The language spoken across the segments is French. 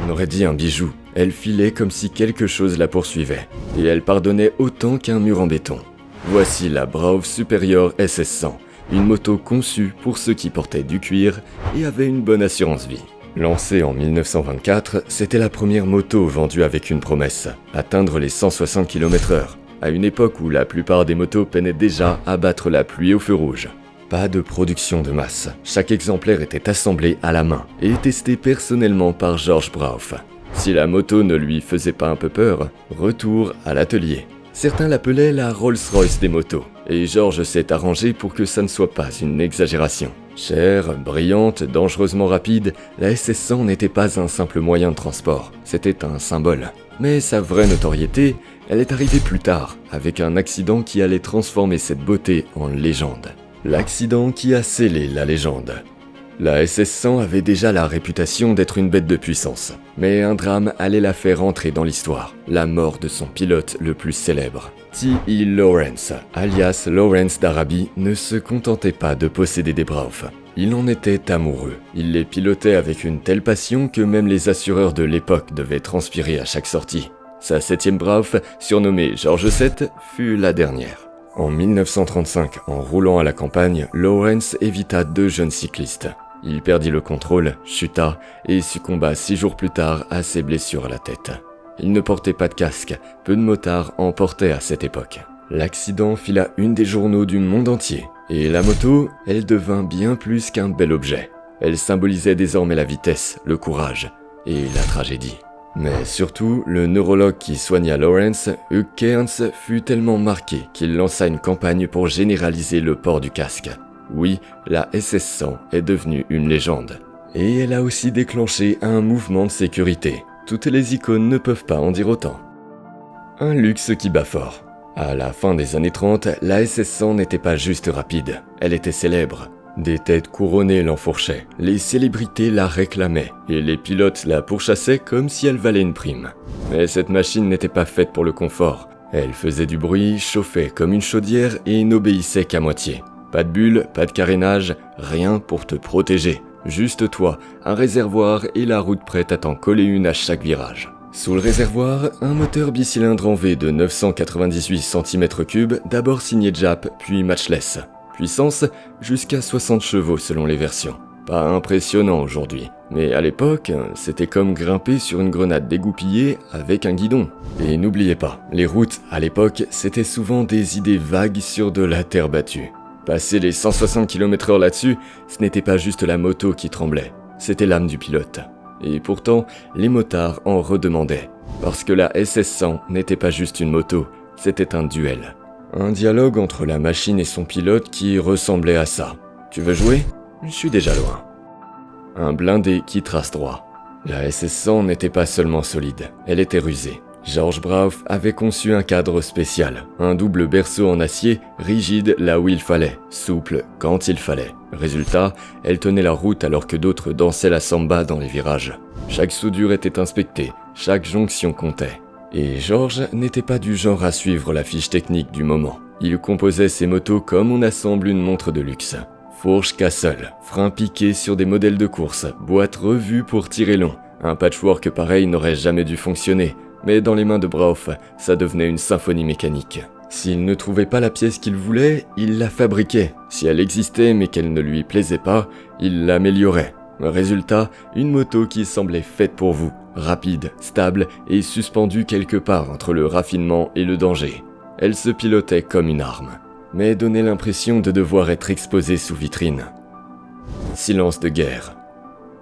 On aurait dit un bijou. Elle filait comme si quelque chose la poursuivait. Et elle pardonnait autant qu'un mur en béton. Voici la Brauf Superior SS1, une moto conçue pour ceux qui portaient du cuir et avaient une bonne assurance vie. Lancée en 1924, c'était la première moto vendue avec une promesse, atteindre les 160 km/h, à une époque où la plupart des motos peinaient déjà à battre la pluie au feu rouge. Pas de production de masse, chaque exemplaire était assemblé à la main et testé personnellement par George Brauf. Si la moto ne lui faisait pas un peu peur, retour à l'atelier. Certains l'appelaient la Rolls-Royce des motos, et George s'est arrangé pour que ça ne soit pas une exagération. Chère, brillante, dangereusement rapide, la SS100 n'était pas un simple moyen de transport, c'était un symbole. Mais sa vraie notoriété, elle est arrivée plus tard, avec un accident qui allait transformer cette beauté en légende. L'accident qui a scellé la légende. La SS100 avait déjà la réputation d'être une bête de puissance, mais un drame allait la faire entrer dans l'histoire, la mort de son pilote le plus célèbre. T.E. Lawrence, alias Lawrence d'Arabie, ne se contentait pas de posséder des Brauf. Il en était amoureux. Il les pilotait avec une telle passion que même les assureurs de l'époque devaient transpirer à chaque sortie. Sa 7e Brauf, surnommée George VII, fut la dernière. En 1935, en roulant à la campagne, Lawrence évita 2 jeunes cyclistes. Il perdit le contrôle, chuta et succomba 6 jours plus tard à ses blessures à la tête. Il ne portait pas de casque, peu de motards en portaient à cette époque. L'accident fit la une des journaux du monde entier, et la moto, elle devint bien plus qu'un bel objet. Elle symbolisait désormais la vitesse, le courage et la tragédie. Mais surtout, le neurologue qui soigna Lawrence, Hugh Kearns, fut tellement marqué qu'il lança une campagne pour généraliser le port du casque. Oui, la SS100 est devenue une légende. Et elle a aussi déclenché un mouvement de sécurité. Toutes les icônes ne peuvent pas en dire autant. Un luxe qui bat fort. À la fin des années 30, la SS100 n'était pas juste rapide, elle était célèbre. Des têtes couronnées l'enfourchaient, les célébrités la réclamaient, et les pilotes la pourchassaient comme si elle valait une prime. Mais cette machine n'était pas faite pour le confort. Elle faisait du bruit, chauffait comme une chaudière et n'obéissait qu'à moitié. Pas de bulle, pas de carénage, rien pour te protéger. Juste toi, un réservoir et la route prête à t'en coller une à chaque virage. Sous le réservoir, un moteur bicylindre en V de 998 cm3, d'abord signé Jap, puis Matchless. Puissance, jusqu'à 60 chevaux selon les versions. Pas impressionnant aujourd'hui, mais à l'époque, c'était comme grimper sur une grenade dégoupillée avec un guidon. Et n'oubliez pas, les routes, à l'époque, c'était souvent des idées vagues sur de la terre battue. Passer les 160 km/h là-dessus, ce n'était pas juste la moto qui tremblait, c'était l'âme du pilote. Et pourtant, les motards en redemandaient, parce que la SS100 n'était pas juste une moto, c'était un duel. Un dialogue entre la machine et son pilote qui ressemblait à ça. Tu veux jouer ? Je suis déjà loin. Un blindé qui trace droit. La SS100 n'était pas seulement solide, elle était rusée. George Brauf avait conçu un cadre spécial, un double berceau en acier, rigide là où il fallait, souple quand il fallait. Résultat, elle tenait la route alors que d'autres dansaient la samba dans les virages. Chaque soudure était inspectée, chaque jonction comptait. Et George n'était pas du genre à suivre la fiche technique du moment. Il composait ses motos comme on assemble une montre de luxe. Fourche Castle, frein piqué sur des modèles de course, boîte revue pour tirer long. Un patchwork pareil n'aurait jamais dû fonctionner. Mais dans les mains de Brauf, ça devenait une symphonie mécanique. S'il ne trouvait pas la pièce qu'il voulait, il la fabriquait. Si elle existait mais qu'elle ne lui plaisait pas, il l'améliorait. Résultat, une moto qui semblait faite pour vous, rapide, stable et suspendue quelque part entre le raffinement et le danger. Elle se pilotait comme une arme, mais donnait l'impression de devoir être exposée sous vitrine. Silence de guerre.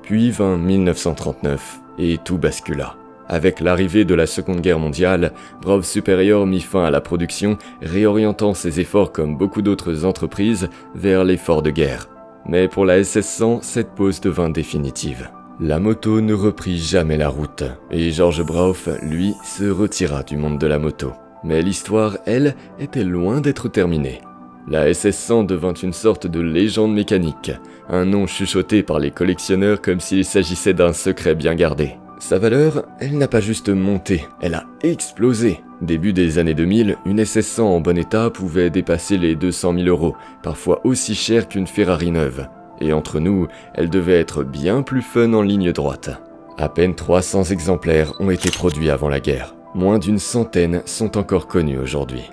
Puis vint 1939 et tout bascula. Avec l'arrivée de la Seconde Guerre mondiale, Brauf Superior mit fin à la production, réorientant ses efforts comme beaucoup d'autres entreprises vers l'effort de guerre. Mais pour la SS100, cette pause devint définitive. La moto ne reprit jamais la route, et George Brauf, lui, se retira du monde de la moto. Mais l'histoire, elle, était loin d'être terminée. La SS100 devint une sorte de légende mécanique, un nom chuchoté par les collectionneurs comme s'il s'agissait d'un secret bien gardé. Sa valeur, elle n'a pas juste monté, elle a explosé. Début des années 2000, une SS100 en bon état pouvait dépasser les 200 000 €, parfois aussi cher qu'une Ferrari neuve. Et entre nous, elle devait être bien plus fun en ligne droite. À peine 300 exemplaires ont été produits avant la guerre. Moins d'une centaine sont encore connus aujourd'hui.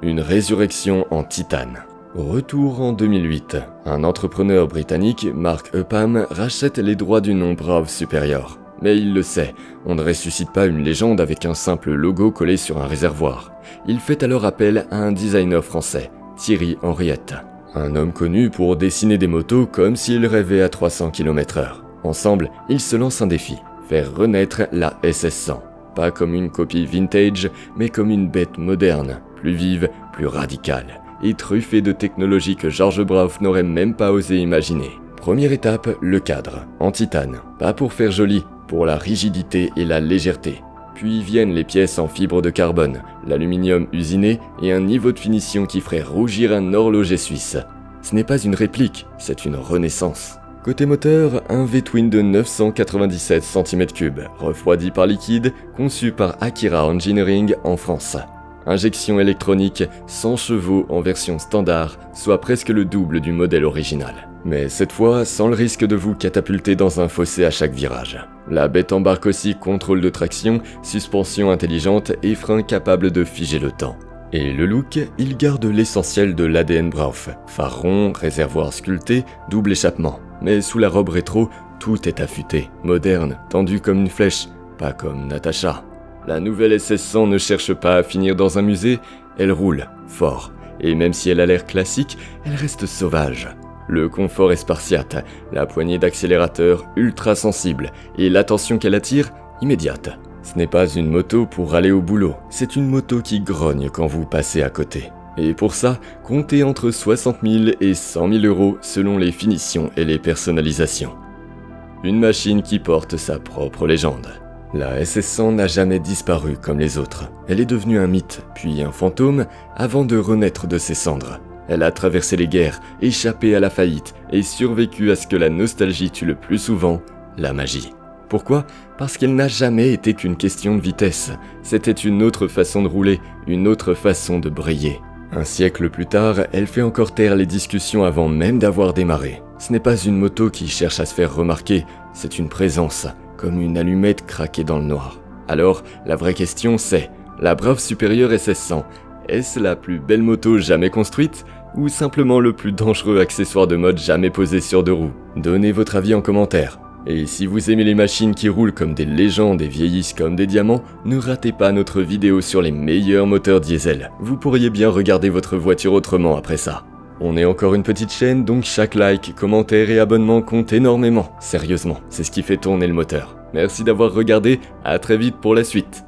Une résurrection en titane. Retour en 2008. Un entrepreneur britannique, Mark Upham, rachète les droits du nom Brav Superior. Mais il le sait, on ne ressuscite pas une légende avec un simple logo collé sur un réservoir. Il fait alors appel à un designer français, Thierry Henriette. Un homme connu pour dessiner des motos comme s'il rêvait à 300 km/h. Ensemble, ils se lancent un défi, faire renaître la SS100. Pas comme une copie vintage, mais comme une bête moderne, plus vive, plus radicale, et truffée de technologies que George Brauf n'aurait même pas osé imaginer. Première étape, le cadre, en titane. Pas pour faire joli, pour la rigidité et la légèreté. Puis viennent les pièces en fibre de carbone, l'aluminium usiné et un niveau de finition qui ferait rougir un horloger suisse. Ce n'est pas une réplique, c'est une renaissance. Côté moteur, un V-twin de 997 cm3, refroidi par liquide, conçu par Akira Engineering en France. Injection électronique, 100 chevaux en version standard, soit presque le double du modèle original. Mais cette fois, sans le risque de vous catapulter dans un fossé à chaque virage. La bête embarque aussi contrôle de traction, suspension intelligente et frein capable de figer le temps. Et le look, il garde l'essentiel de l'ADN Brauf. Phare rond, réservoir sculpté, double échappement. Mais sous la robe rétro, tout est affûté, moderne, tendu comme une flèche, pas comme Natacha. La nouvelle SS100 ne cherche pas à finir dans un musée, elle roule, fort. Et même si elle a l'air classique, elle reste sauvage. Le confort est spartiate, la poignée d'accélérateur ultra sensible, et l'attention qu'elle attire, immédiate. Ce n'est pas une moto pour aller au boulot, c'est une moto qui grogne quand vous passez à côté. Et pour ça, comptez entre 60 000 et 100 000 euros selon les finitions et les personnalisations. Une machine qui porte sa propre légende. La SS100 n'a jamais disparu comme les autres. Elle est devenue un mythe, puis un fantôme, avant de renaître de ses cendres. Elle a traversé les guerres, échappé à la faillite et survécu à ce que la nostalgie tue le plus souvent, la magie. Pourquoi ? Parce qu'elle n'a jamais été qu'une question de vitesse. C'était une autre façon de rouler, une autre façon de briller. Un siècle plus tard, elle fait encore taire les discussions avant même d'avoir démarré. Ce n'est pas une moto qui cherche à se faire remarquer, c'est une présence, comme une allumette craquée dans le noir. Alors, la vraie question c'est, la Brav Superior SS100, est-ce la plus belle moto jamais construite ? Ou simplement le plus dangereux accessoire de mode jamais posé sur deux roues ? Donnez votre avis en commentaire. Et si vous aimez les machines qui roulent comme des légendes et vieillissent comme des diamants, ne ratez pas notre vidéo sur les meilleurs moteurs diesel. Vous pourriez bien regarder votre voiture autrement après ça. On est encore une petite chaîne, donc chaque like, commentaire et abonnement compte énormément. Sérieusement, c'est ce qui fait tourner le moteur. Merci d'avoir regardé, à très vite pour la suite.